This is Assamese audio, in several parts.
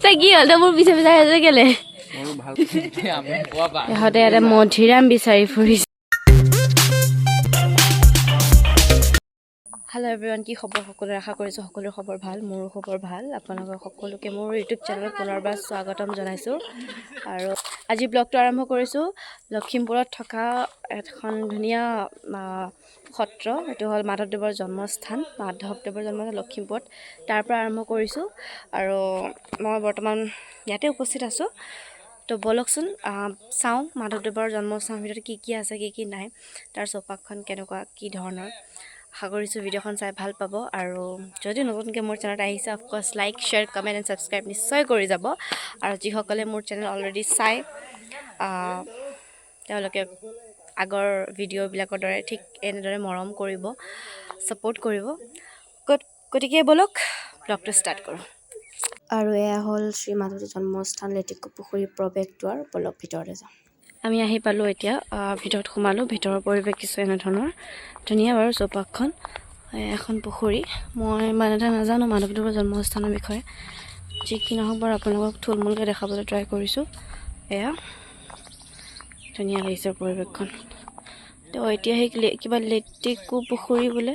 তাই কি হ'ল মোৰ পিছে পিছে আছে কেলে ইহঁতে এটা মধিৰাম বিচাৰি ফুৰিছে হেল্ল' এভৰিৱান কি খবৰ সকলোৰে আশা কৰিছোঁ সকলোৰে খবৰ ভাল মোৰো খবৰ ভাল আপোনালোকৰ সকলোকে মোৰ ইউটিউব চেনেলত পুনৰবাৰ স্বাগতম জনাইছোঁ আৰু আজি ব্লগটো আৰম্ভ কৰিছোঁ লখিমপুৰত থকা এখন ধুনীয়া সত্ৰ এইটো হ'ল মাধৱদেৱৰ জন্মস্থান মাধৱদেৱৰ জন্মস্থান লখিমপুৰত তাৰ পৰা আৰম্ভ কৰিছোঁ আৰু মই বৰ্তমান ইয়াতে উপস্থিত আছোঁ তো বলকচোন চাওঁ মাধৱদেৱৰ জন্মস্থানৰ ভিতৰত কি আছে কি নাই তাৰ চৌপাশখন কেনেকুৱা কি ধৰণৰ আশা কৰিছোঁ ভিডিঅ'খন চাই ভাল পাব আৰু যদি নতুনকৈ মোৰ চেনেলত আহিছে of course like share comment and subscribe নিশ্চয় কৰি যাব আৰু যিসকলে মোৰ চেনেল অলৰেডি চাই তেওঁলোকে আগৰ ভিডিঅ'বিলাকৰ দৰে ঠিক এনেদৰে মৰম কৰিব ছাপোৰ্ট কৰিব গতিকে ব'লক ব্লগটো ষ্টাৰ্ট কৰোঁ আৰু এয়া হ'ল শ্ৰী মাধৱদেৱ জন্মস্থান লেটেকু পুখুৰী প্ৰৱেশদ্বাৰ ব'লক ভিতৰলৈ যাওঁ আমি আহি পালোঁ এতিয়া ভিতৰত সোমালোঁ ভিতৰৰ পৰিৱেশ কিছু এনেধৰণৰ ধুনীয়া বাৰু চৌপাশখন এখন পুখুৰী মই মানে এটা নাজানো মাধৱদেৱৰ জন্মস্থানৰ বিষয়ে যি কি নহওক বাৰু আপোনালোকক থুলমূলকৈ দেখাবলৈ ট্ৰাই কৰিছোঁ এয়া ধুনীয়া লাগিছে পৰিৱেশখন তো এতিয়া সেই কিবা লেটেকু পুখুৰী বোলে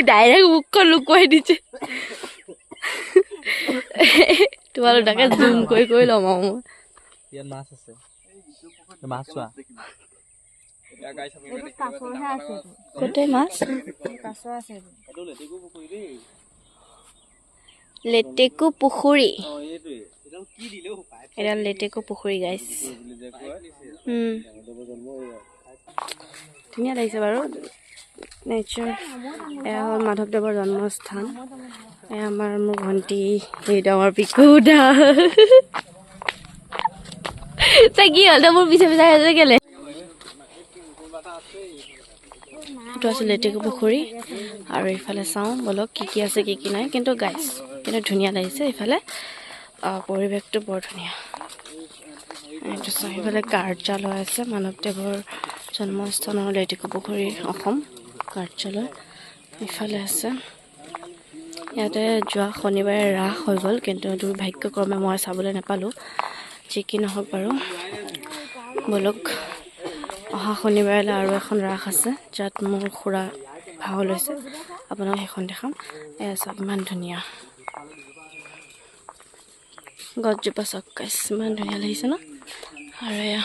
ডাইৰেক্ট মুখখন লুকুৱাই দিছে তোমালোক তাকে জুম কৰি ল'ম আৰু মই ইয়াত মাছ আছে মাছ চোৱা ক'তে মাছ লেটেকু পুখুৰী এডাল লেটেকু পুখুৰী গাইছ ধুনীয়া লাগিছে বাৰু নেচাৰ এয়া হ'ল মাধৱদেৱৰ জন্মস্থান এয়া আমাৰ মোৰ ভণ্টি এই ডাঙৰ পিকুদা তাই কি হ'ল মোৰ পিছে পিছে আছে কেলে এইটো আছে লেটেকু পুখুৰী আৰু এইফালে চাওঁ বলক কি আছে কি নাই কিন্তু গাইছ কিন্তু ধুনীয়া লাগিছে এইফালে পৰিৱেশটো বৰ ধুনীয়া এইটো চাওঁ এইফালে কাৰ্যালয় আছে মাধৱদেৱৰ জন্মস্থানৰ লেটেকু পুখুৰী অসম কাৰ্যালয় ইফালে আছে ইয়াতে যোৱা শনিবাৰে ৰাস হৈ গ'ল কিন্তু দুৰ্ভাগ্যক্ৰমে মই চাবলৈ নাপালোঁ যি কি নহওক বাৰু বলক অহা শনিবাৰলৈ আৰু এখন ৰাস আছে য'ত মোৰ খুৰা ভাও লৈছে আপোনাক সেইখন দেখাম এয়া চাওক ইমান ধুনীয়া গছজোপা চাওক গাইছ ইমান ধুনীয়া লাগিছে ন আৰু এয়া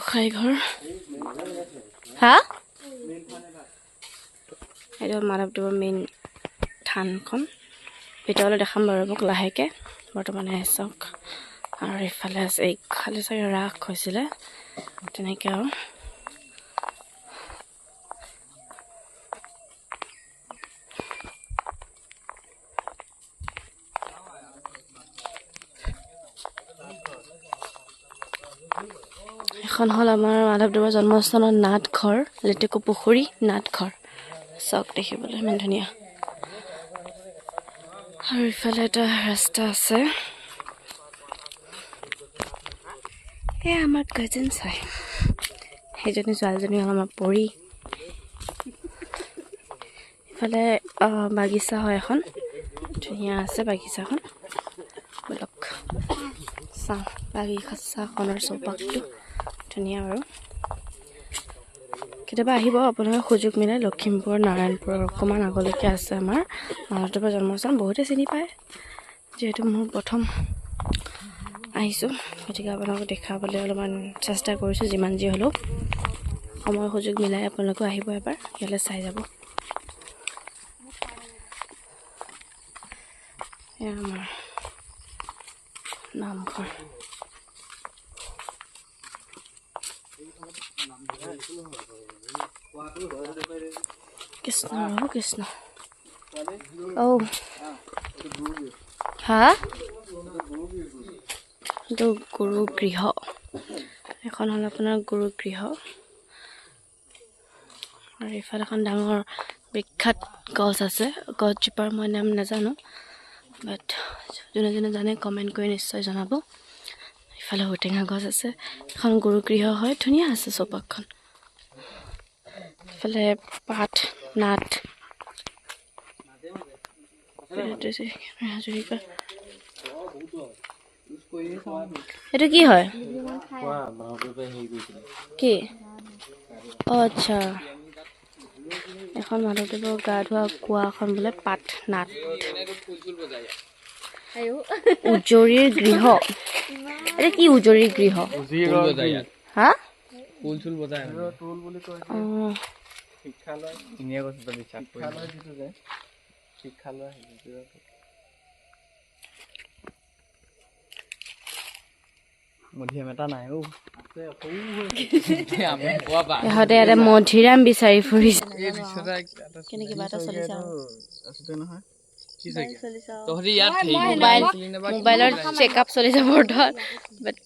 গোসাঁই ঘৰ হা এইটো মাধৱদেৱৰ মেইন থানখন ভিতৰলৈ দেখাম বাৰু মোক লাহেকৈ বৰ্তমানে চাওক আৰু এইফালে আছে এইফালে চাগে ৰাস হৈছিলে তেনেকৈ আৰু এখন হ'ল আমাৰ মাধৱদেৱৰ জন্মস্থানৰ নাটঘৰ লেটেকু পুখুৰী নাটঘৰ চাওক দেখিবলৈ ইমান ধুনীয়া আৰু ইফালে এটা ৰাস্তা আছে এয়া আমাৰ কাজিন চাই সেইজনী ছোৱালীজনী হ'ল আমাৰ পৰী ইফালে বাগিচা হয় এখন ধুনীয়া আছে বাগিচাখন বলক চাওঁ বাগিচাখনৰ চৌপাশটো ধুনীয়া বাৰু কেতিয়াবা আহিব আপোনালোকে সুযোগ মিলাই লখিমপুৰ নাৰায়ণপুৰৰ অকণমান আগলৈকে আছে আমাৰ মাধৱদেৱৰ জন্মস্থান বহুতে চিনি পায় যিহেতু মোৰ প্ৰথম আহিছোঁ গতিকে আপোনালোকক দেখাবলৈ অলপমান চেষ্টা কৰিছোঁ যিমান যি হ'লেও সময় সুযোগ মিলাই আপোনালোকেও আহিব এবাৰ ইয়ালৈ চাই যাব এয়া আমাৰ নামঘৰ কৃষ্ণ কৃষ্ণ হা এইটো গুৰুগৃহ এখন হ'ল আপোনাৰ গুৰুগৃহ আৰু এইফালে এখন ডাঙৰ বিখ্যাত গছ আছে গছজোপাৰ মই নাম নাজানো বাট যোনে যোনে জানে কমেণ্ট কৰি নিশ্চয় জনাব ইফালে ঔটেঙা গছ আছে, এখন গুৰুগৃহ হয়, ধুনীয়া আছে চৌপাশখন। ইফালে পাঠ নাট, এইটো কি হয়? কি? অঁ আচ্ছা, এখন মাধৱদেৱৰ গা ধোৱা কোৱা এখন বোলে পাঠ নাট। উজৰিৰ গৃহ, এতিয়া কি উজৰিৰ গৃহ? হা? ইহঁতে ইয়াতে মধিৰাম বিচাৰি ফুৰিছে। কেনে কিবা এটা চলিছে মোবাইলৰ চেকআপ চলিছে বৰ্তমান। বাট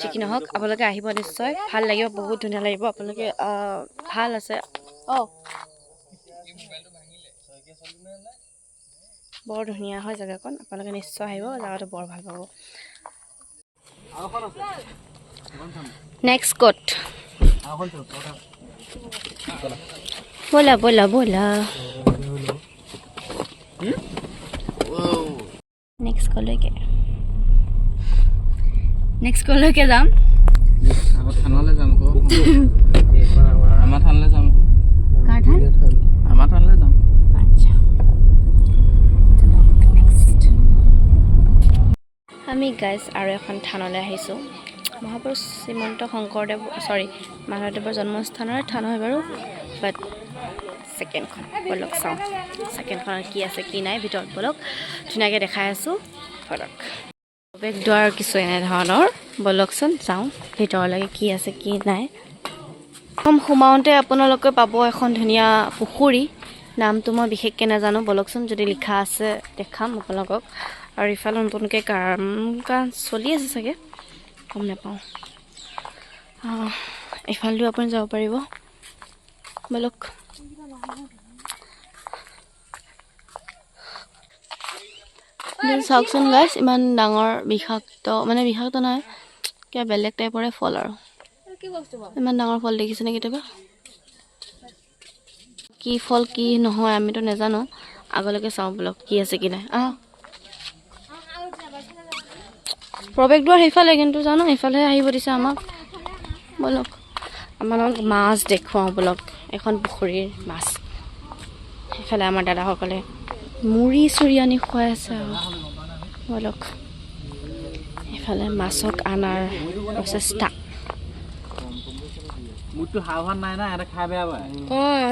যি কি নহওক আপোনালোকে আহিব নিশ্চয়, ভাল লাগিব, বহুত ধুনীয়া লাগিব। আপোনালোকে ভাল আছে। বৰ ধুনীয়া হয় জেগাকণ, আপোনালোকে নিশ্চয় আহিব, জেগাটো বৰ ভাল পাব। নেক্সট ক'ত? ব'লা ব'লা ব'লা। নেক্সট ক'লৈকে যাম? আমাৰ থানলৈ যাম আকৌ। আমাৰ থানলৈ যাম। কাৰ থান? আমাৰ থানলৈ যাম। আচ্ছা, নেক্সট আমি গাইজ আৰু এখন থানলৈ আহিছোঁ। মহাপুৰুষ শ্ৰীমন্ত শংকৰদেৱ মাধৱদেৱৰ জন্মস্থানৰ থান হয় বাৰু। বাট ছেকেণ্ডখন ব'লক চাওঁ, ছেকেণ্ডখনত কি আছে কি নাই, ভিতৰত ব'লক ধুনীয়াকৈ দেখাই আছোঁ। ব'লক প্ৰৱেশ দুৱাৰ কিছু এনেধৰণৰ, ব'লকচোন যাওঁ ভিতৰলৈকে কি আছে কি নাই। সোমাওঁতে আপোনালোকে পাব এখন ধুনীয়া পুখুৰী, নামটো মই বিশেষকৈ নাজানো, ব'লকচোন যদি লিখা আছে দেখাম আপোনালোকক। আৰু ইফালে নতুনকৈ কাম চলি আছে চাগে, গম নাপাওঁ। এইফালেও আপুনি যাব পাৰিব, ব'লক। চাওকচোন গাইছ, ইমান ডাঙৰ বিষাক্ত নহয়, কিবা বেলেগ টাইপৰে ফল আৰু। ইমান ডাঙৰ ফল দেখিছেনে কেতিয়াবা? কি ফল কি নহয় আমিতো নাজানো, আগলৈকে চাওঁ ব'লক কি আছে কি নাই। প্ৰৱেশ দুৱাৰ সেইফালে, কিন্তু জানো সেইফালেহে আহিব দিছে আমাক। ব'লক আপোনালোকক মাছ দেখুৱাওঁ ব'লক, এখন পুখুৰীৰ মাছ। সেইফালে আমাৰ দাদাসকলে মুড়ি চুৰি আনি খুৱাই আছে আৰু ব'লক। এইফালে মাছক আনাৰ প্ৰচেষ্টা।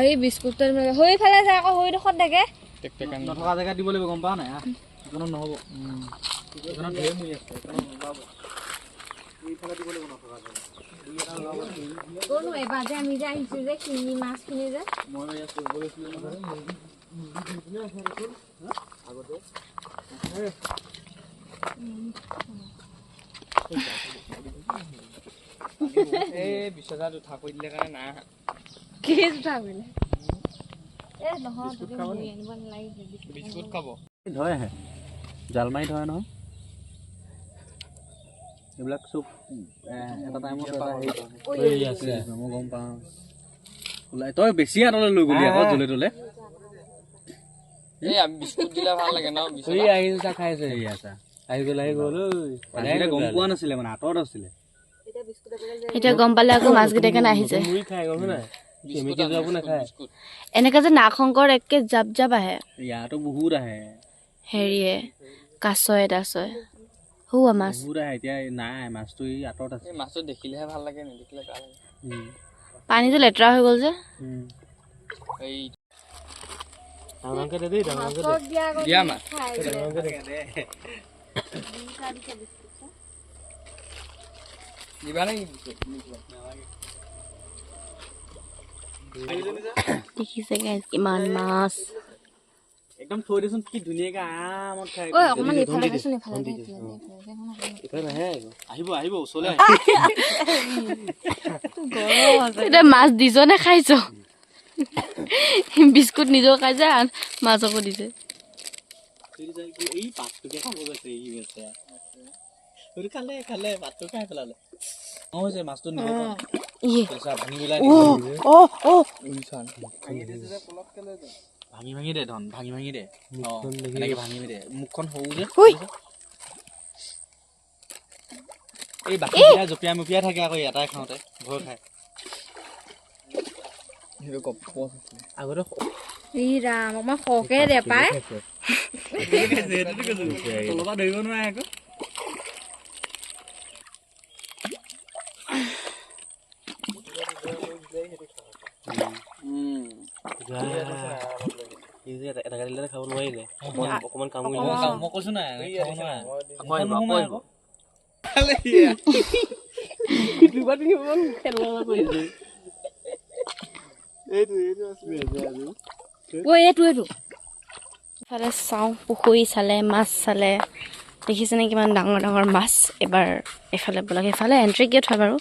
এই বিস্কুটটো সেইফালে যায় আকৌ, সেইডোখৰত থাকে নথকা জেগাত দিব লাগিব, গম পাৱ নাই? নহ'ব, এবাৰ যে আমি যে আহিছো যে শিঙি মাছখিনি যে বিশ্বজাত উঠা কৰি দিলে কাৰণে নাই। কি উঠা কৰিলে? নহয় আনিব নালাগে, বিস্কুট খাব। ধৰে আহে জাল মাৰি ধৰে নহয়, এইবিলাক চব এটা টাইমত মই গম পাওঁ। ওলাই তই বেছি আঁতৰলৈ লৈ গ'লি আকৌ জলে তলে। বিস্কুট দিলে ভাল লাগে ন? খাইছে আহি গ'ল গম পোৱা নাছিলে, মানে আঁতৰত আছিলে। এতিয়া গম পালে আকৌ মাছকেইটাকে আহিছে। এনেকে যে নাগ শংকৰ একে জাপ জাপ আহে, ইয়াতো বহুত আহে। হেৰিয়ে কাছয়ে তাছয়ে মাছ বহুত আহে। এতিয়া নাই, মাছটো এই আঁতৰত আছে। মাছটো দেখিলেহে ভাল লাগে, নেদেখিলে বেয়া লাগে। পানীটো লেতেৰা হৈ গ'ল যে। দেখিছে গাইজ কিমান মাছ। একদম থৈ দেচোন, কি ধুনীয়াকে আৰামত খাই। আহিব ওচৰলৈ। এতিয়া মাছ দিছনে খাইছ? বিস্কুট নিজেও খাইছে, মাছকো দিছে। খালে ভাতটো খাই পেলালে যে মাছটো নিব ইয়ে ভাঙি পেলাই ভাঙি দে ধন ভাঙি দে এনেকে ভাঙি দে মুখখন সৰু যে এই বাকীকেইটা জপিয়াই মপিয়াই থাকে আকৌ এটাই খাওঁতে ভয় খায় আগতে ই ৰাম অকমান সৰহকে দে পাই তলৰ পৰা ধৰিব নোৱাৰে আকৌ খাব নোৱাৰিলে অকমান মই কৈছো নাই এইটো ইফালে চাওঁ পুখুৰী চালে মাছ চালে দেখিছেনে কিমান ডাঙৰ ডাঙৰ মাছ এবাৰ এইফালে বলক এইফালে এণ্ট্ৰি গেট হয় বাৰু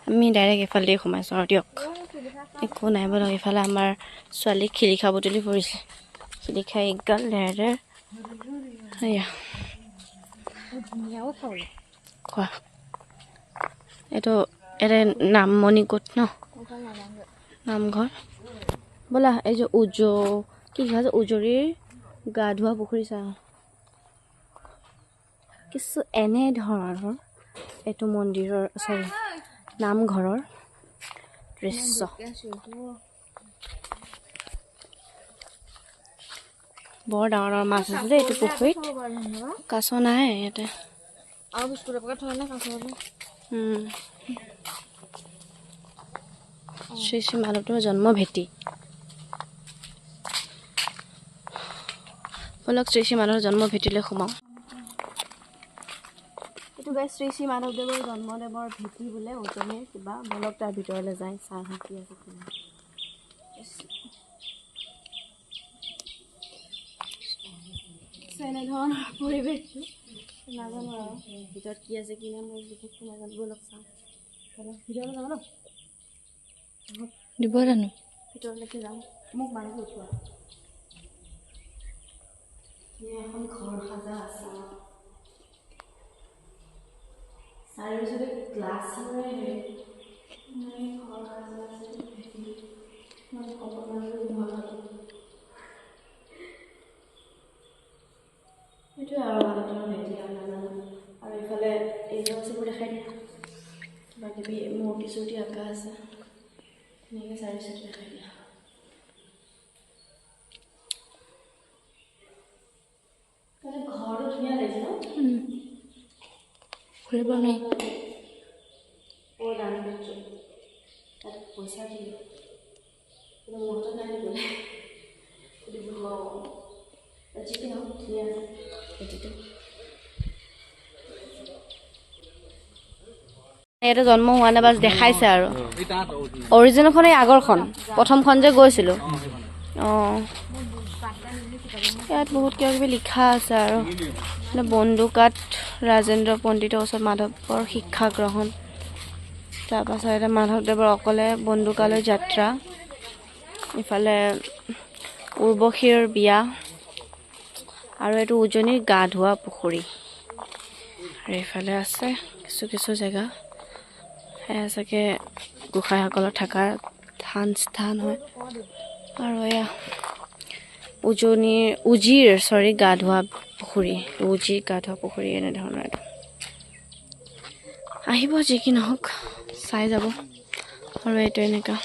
আমি ডাইৰেক্ট এইফালে সোমাইছোঁ আৰু দিয়ক একো নাই বলক এইফালে আমাৰ ছোৱালীক শিলিখা বুটলি পৰিছে শিলিখা একগাল লেৰে এয়া খোৱা এইটো ইয়াতে নামমণি গোট ন নামঘৰ ব'লা এই যে কি খাইছে উজৰিৰ গা ধোৱা পুখুৰী চাওঁ কিছু এনেধৰণৰ এইটো মন্দিৰৰ নামঘৰৰ দৃশ্য বৰ ডাঙৰ ডাঙৰ মাছ আছে দেই এইটো পুখুৰীত কাছ নাই ইয়াতে শ্ৰী শ্ৰী মাধৱদেৱৰ জন্ম ভেটি বলক শ্ৰী শ্ৰী মাধৱৰ জন্ম ভেটিলৈ সোমাওঁ এইটো গাই শ্ৰী শ্ৰী মাধৱদেৱৰ জন্মদেৱৰ ভেটি বোলে উজনিৰ কিবা বলক তাৰ ভিতৰলৈ যায় চাই কি আছে এনেধৰণৰ পৰিৱেশটো নাজানো আৰু ভিতৰত কি আছে কি নাই মই বিশেষকৈ নাজানো বলক চাওঁ ভিতৰলৈ যাব ন দিব জানো ভিতৰলৈকে যাওঁ মোক মানুহ উঠোৱা এখন ঘৰ সাজা আছে চাৰিওফালে গ্লাছৰে ঘৰ সাজা আছে সেইটোৱে আৰু মানুহৰ ভেটি নাজানো আৰু এইফালে এইবিলাক চবোৰ দেখাই দিয়া কিবা কিবি মূৰ্তি চূৰ্তি আঁকা আছে ধুনীয়াকৈ চাৰি চাৰি দেখাই দিয়া ঘৰটো ধুনীয়া লাগিছে ন ঘূৰিব নোৱাৰি দাম দিছোঁ তাত পইচা দিলোঁ কিন্তু মোৰ হাতত নাই দিবলৈ যি কি নহওক ধুনীয়া আছে ভেটিটো ইয়াতে জন্ম হোৱা নাই বাছ দেখাইছে আৰু অৰিজিনেলখন এই আগৰখন প্ৰথমখন যে গৈছিলোঁ অঁ ইয়াত বহুত কিবা কিবি লিখা আছে আৰু বন্দুকাত ৰাজেন্দ্ৰ পণ্ডিতৰ ওচৰত মাধৱৰ শিক্ষা গ্ৰহণ তাৰপাছত এতিয়া মাধৱদেৱৰ অকলে বন্দুকালৈ যাত্ৰা ইফালে উৰ্বশীৰ বিয়া আৰু এইটো উজনিৰ গা ধোৱা পুখুৰী আৰু এইফালে আছে কিছু কিছু জেগা সেয়া চাগে গোসাঁইসকলৰ থকাৰ স্থান হয় আৰু এয়া উজিৰ গা ধোৱা পুখুৰী উজিৰ গা ধোৱা পুখুৰী এনেধৰণৰ এইটো আহিব যি কি নহওক চাই যাব আৰু এইটো এনেকুৱা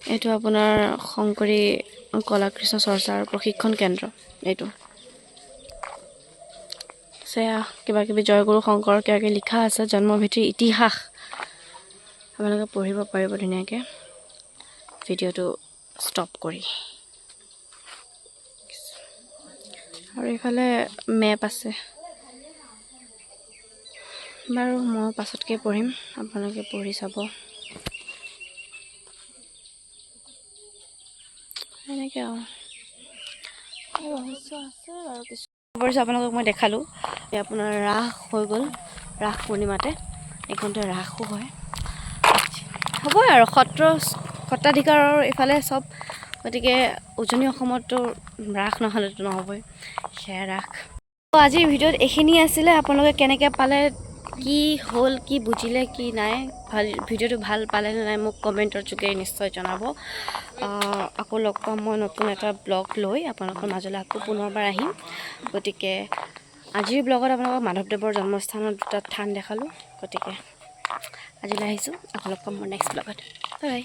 এইটো আপোনাৰ শংকৰী কলা কৃষ্ণ চৰ্চাৰ প্ৰশিক্ষণ কেন্দ্ৰ এইটো সেয়া কিবা কিবি জয়গুৰু শংকৰ কিবা কিবি লিখা আছে জন্মভেটিৰ ইতিহাস আপোনালোকে পঢ়িব পাৰিব ধুনীয়াকৈ ভিডিঅ'টো ষ্টপ কৰি আৰু এইফালে মেপ আছে বাৰু মই পাছতকৈ পঢ়িম আপোনালোকে পঢ়ি চাব এনেকৈ আৰু ৰহস্য আছে আৰু কিছু পৰিছে আপোনালোকক মই দেখালোঁ এই আপোনাৰ ৰাস হৈ গ'ল ৰাস পূৰ্ণিমাতে এইখনতে ৰাসো হয় হ'বই আৰু সত্ৰাধিকাৰৰ এইফালে চব গতিকে উজনি অসমততো ৰাস নহ'লেতো নহ'বই সেয়া ৰাস আজিৰ ভিডিঅ'ত এইখিনি আছিলে আপোনালোকে কেনেকৈ পালে কি হ'ল কি বুজিলে কি নাই ভাল ভিডিঅ'টো ভাল পালে নে নাই মোক কমেণ্টৰ যোগেৰে নিশ্চয় জনাব আকৌ লগ পাম মই নতুন এটা ব্লগ লৈ আপোনালোকৰ মাজলৈ আকৌ পুনৰবাৰ আহিম গতিকে আজিৰ ব্লগত আপোনালোকক মাধৱদেৱৰ জন্মস্থানৰ দুটা থান দেখালোঁ গতিকে আজিলৈ আহিছোঁ আকৌ লগ পাম মোৰ নেক্সট ব্লগত বাই বাই